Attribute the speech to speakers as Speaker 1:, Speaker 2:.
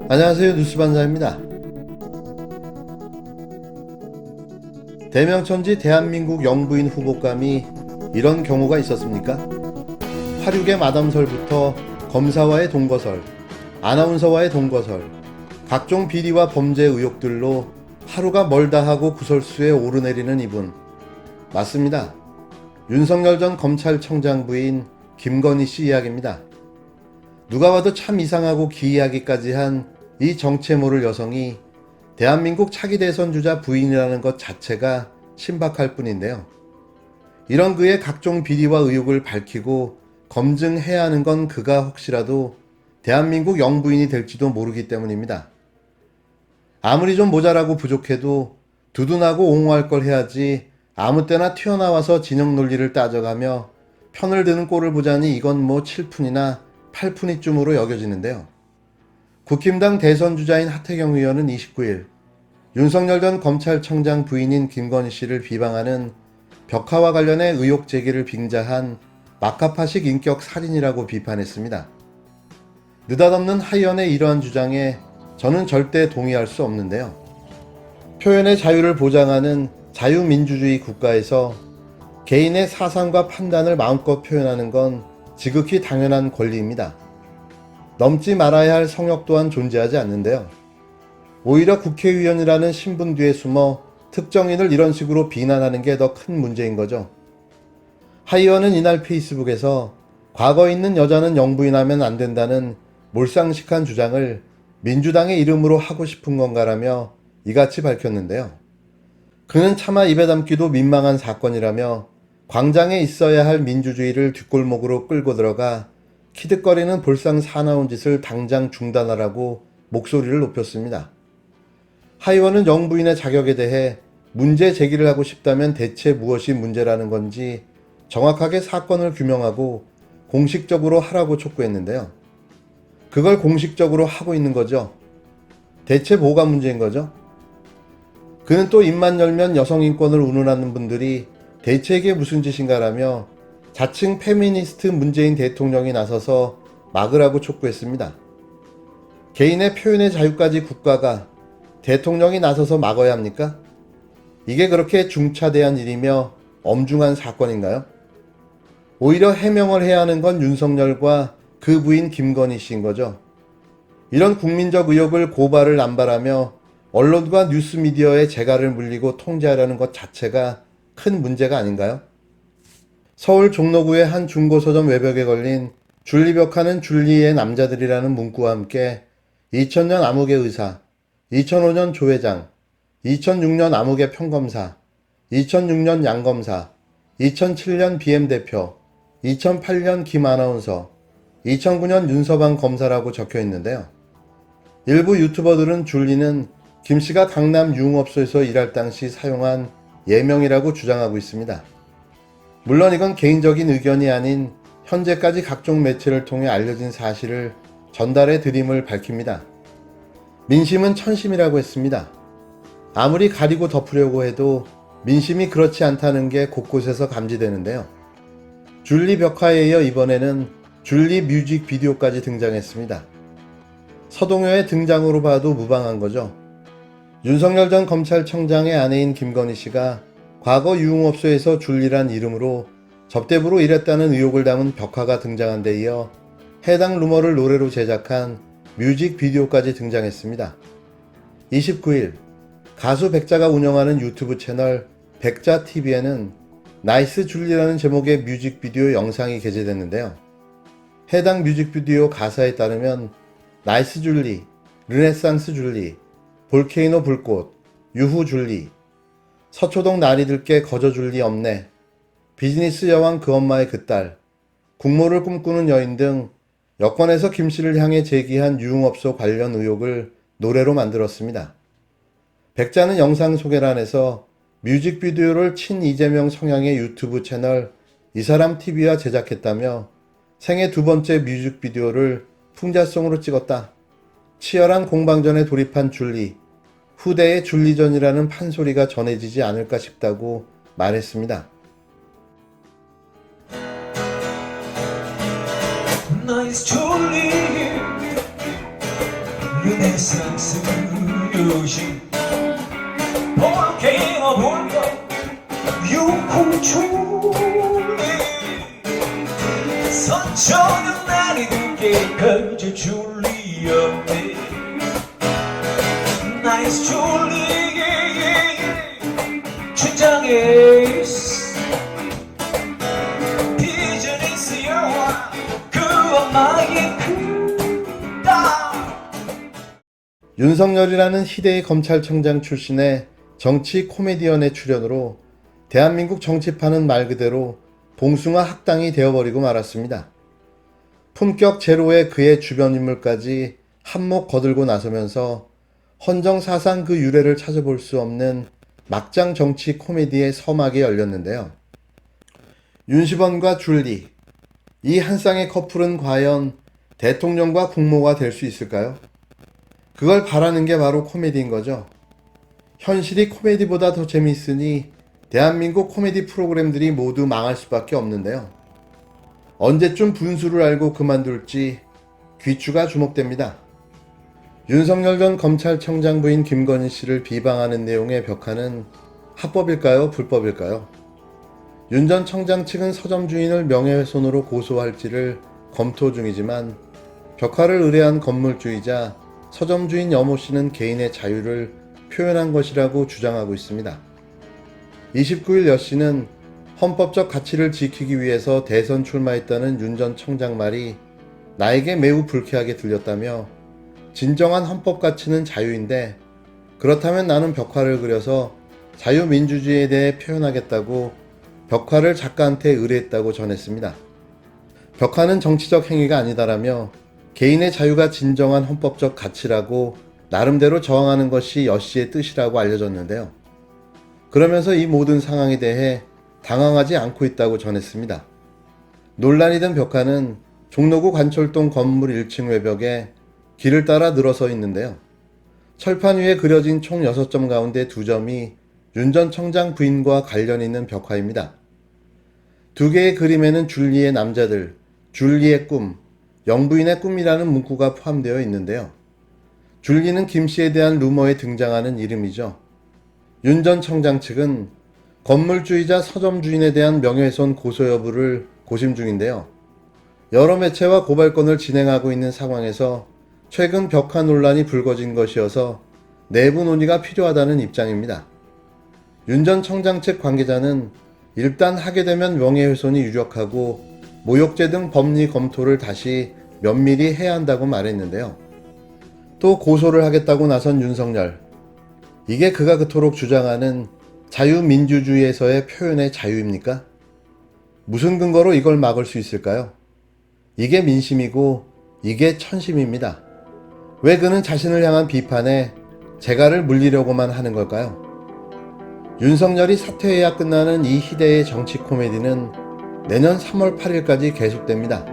Speaker 1: 안녕하세요, 뉴스반장입니다. 대명천지 대한민국 영부인 후보감이 이런 경우가 있었습니까? 화류계 마담설부터 검사와의 동거설, 아나운서와의 동거설, 각종 비리와 범죄 의혹들로 하루가 멀다 하고 구설수에 오르내리는 이분. 맞습니다. 윤석열 전 검찰청장 부인 김건희 씨 이야기입니다. 누가 봐도 참 이상하고 기이하기까지 한 이 정체 모를 여성이 대한민국 차기 대선 주자 부인이라는 것 자체가 신박할 뿐인데요. 이런 그의 각종 비리와 의혹을 밝히고 검증해야 하는 건 그가 혹시라도 대한민국 영부인이 될지도 모르기 때문입니다. 아무리 좀 모자라고 부족해도 두둔하고 옹호할 걸 해야지 아무 때나 튀어나와서 진영 논리를 따져가며 편을 드는 꼴을 보자니 이건 뭐 7푼이나 8푼이쯤으로 여겨지는데요. 국힘당 대선 주자인 하태경 의원은 29일 윤석열 전 검찰청장 부인인 김건희 씨를 비방하는 벽화와 관련해 의혹 제기를 빙자한 마카파식 인격 살인이라고 비판했습니다. 느닷없는 하의원의 이러한 주장에 저는 절대 동의할 수 없는데요. 표현의 자유를 보장하는 자유민주주의 국가에서 개인의 사상과 판단을 마음껏 표현하는 건 지극히 당연한 권리입니다. 넘지 말아야 할 성역 또한 존재하지 않는데요. 오히려 국회의원이라는 신분 뒤에 숨어 특정인을 이런 식으로 비난하는 게 더 큰 문제인 거죠. 하 의원은 이날 페이스북에서 과거 있는 여자는 영부인하면 안 된다는 몰상식한 주장을 민주당의 이름으로 하고 싶은 건가라며 이같이 밝혔는데요. 그는 차마 입에 담기도 민망한 사건이라며 광장에 있어야 할 민주주의를 뒷골목으로 끌고 들어가 키득거리는 볼상 사나운 짓을 당장 중단하라고 목소리를 높였습니다. 하 의원은 영부인의 자격에 대해 문제 제기를 하고 싶다면 대체 무엇이 문제라는 건지 정확하게 사건을 규명하고 공식적으로 하라고 촉구했는데요. 그걸 공식적으로 하고 있는 거죠. 대체 뭐가 문제인 거죠? 그는 또 입만 열면 여성 인권을 운운하는 분들이 대체 이게 무슨 짓인가라며 자칭 페미니스트 문재인 대통령이 나서서 막으라고 촉구했습니다. 개인의 표현의 자유까지 국가가 대통령이 나서서 막아야 합니까? 이게 그렇게 중차대한 일이며 엄중한 사건인가요? 오히려 해명을 해야 하는 건 윤석열과 그 부인 김건희 씨인 거죠. 이런 국민적 의혹을 고발을 남발하며 언론과 뉴스미디어의 재갈을 물리고 통제하려는 것 자체가 큰 문제가 아닌가요? 서울 종로구의 한 중고서점 외벽에 걸린 줄리벽화는 줄리의 남자들이라는 문구와 함께 2000년 암흑의 의사, 2005년 조 회장, 2006년 암흑의 평검사, 2006년 양검사, 2007년 BM 대표, 2008년 김 아나운서, 2009년 윤서방 검사라고 적혀 있는데요. 일부 유튜버들은 줄리는 김 씨가 강남 유흥업소에서 일할 당시 사용한 예명이라고 주장하고 있습니다. 물론 이건 개인적인 의견이 아닌 현재까지 각종 매체를 통해 알려진 사실을 전달해 드림을 밝힙니다. 민심은 천심이라고 했습니다. 아무리 가리고 덮으려고 해도 민심이 그렇지 않다는 게 곳곳에서 감지되는데요. 줄리 벽화에 이어 이번에는 줄리 뮤직 비디오까지 등장했습니다. 서동요의 등장으로 봐도 무방한 거죠. 윤석열 전 검찰청장의 아내인 김건희 씨가 과거 유흥업소에서 줄리란 이름으로 접대부로 일했다는 의혹을 담은 벽화가 등장한 데 이어 해당 루머를 노래로 제작한 뮤직 비디오까지 등장했습니다. 29일 가수 백자가 운영하는 유튜브 채널 백자TV에는 나이스 줄리라는 제목의 뮤직비디오 영상이 게재됐는데요. 해당 뮤직비디오 가사에 따르면 나이스 줄리, 르네상스 줄리, 볼케이노 불꽃, 유후 줄리, 서초동 날이 들게 거저 줄리 없네, 비즈니스 여왕 그 엄마의 그 딸, 국모를 꿈꾸는 여인 등 여권에서 김 씨를 향해 제기한 유흥업소 관련 의혹을 노래로 만들었습니다. 백자는 영상 소개란에서 뮤직비디오를 친 이재명 성향의 유튜브 채널 이사람TV와 제작했다며 생애 두 번째 뮤직비디오를 풍자송으로 찍었다. 치열한 공방전에 돌입한 줄리, 후대의 줄리전이라는 판소리가 전해지지 않을까 싶다고 말했습니다.
Speaker 2: Nice Julie, you 내 상승유신 볼케이노 불고 유후줄리 서초는 날이 듣게 그저 줄리였네 나이스 줄리 춘장에이스 비즈니스 영화 그 엄마의 크다.
Speaker 1: 윤석열이라는 희대의 검찰청장 출신의 정치 코미디언의 출연으로 대한민국 정치판은 말 그대로 봉숭아 학당이 되어버리고 말았습니다. 품격 제로의 그의 주변 인물까지 한몫 거들고 나서면서 헌정사상 그 유래를 찾아볼 수 없는 막장 정치 코미디의 서막이 열렸는데요. 윤시번과 줄리, 이 한 쌍의 커플은 과연 대통령과 국모가 될 수 있을까요? 그걸 바라는 게 바로 코미디인 거죠. 현실이 코미디보다 더 재미있으니 대한민국 코미디 프로그램들이 모두 망할 수밖에 없는데요. 언제쯤 분수를 알고 그만둘지 귀추가 주목됩니다. 윤석열 전 검찰청장 부인 김건희 씨를 비방하는 내용의 벽화는 합법일까요? 불법일까요? 윤 전 청장 측은 서점 주인을 명예훼손으로 고소할지를 검토 중이지만 벽화를 의뢰한 건물주이자 서점 주인 여모 씨는 개인의 자유를 표현한 것이라고 주장하고 있습니다. 29일 여 씨는 헌법적 가치를 지키기 위해서 대선 출마했다는 윤 전 청장 말이 나에게 매우 불쾌하게 들렸다며 진정한 헌법 가치는 자유인데 그렇다면 나는 벽화를 그려서 자유민주주의에 대해 표현하겠다고 벽화를 작가한테 의뢰했다고 전했습니다. 벽화는 정치적 행위가 아니다라며 개인의 자유가 진정한 헌법적 가치라고 나름대로 저항하는 것이 여 씨의 뜻이라고 알려졌는데요. 그러면서 이 모든 상황에 대해 당황하지 않고 있다고 전했습니다. 논란이 된 벽화는 종로구 관철동 건물 1층 외벽에 길을 따라 늘어서 있는데요. 철판 위에 그려진 총 6점 가운데 2점이 윤 전 청장 부인과 관련 있는 벽화입니다. 2개의 그림에는 줄리의 남자들, 줄리의 꿈, 영부인의 꿈이라는 문구가 포함되어 있는데요. 줄리는 김 씨에 대한 루머에 등장하는 이름이죠. 윤 전 청장 측은 건물주이자 서점 주인에 대한 명예훼손 고소 여부를 고심 중인데요. 여러 매체와 고발건을 진행하고 있는 상황에서 최근 벽화 논란이 불거진 것이어서 내부 논의가 필요하다는 입장입니다. 윤 전 청장 측 관계자는 일단 하게 되면 명예훼손이 유력하고 모욕죄 등 법리 검토를 다시 면밀히 해야 한다고 말했는데요. 또 고소를 하겠다고 나선 윤석열. 이게 그가 그토록 주장하는 자유민주주의에서의 표현의 자유입니까? 무슨 근거로 이걸 막을 수 있을까요? 이게 민심이고 이게 천심입니다. 왜 그는 자신을 향한 비판에 재갈을 물리려고만 하는 걸까요? 윤석열이 사퇴해야 끝나는 이 희대의 정치 코미디는 내년 3월 8일까지 계속됩니다.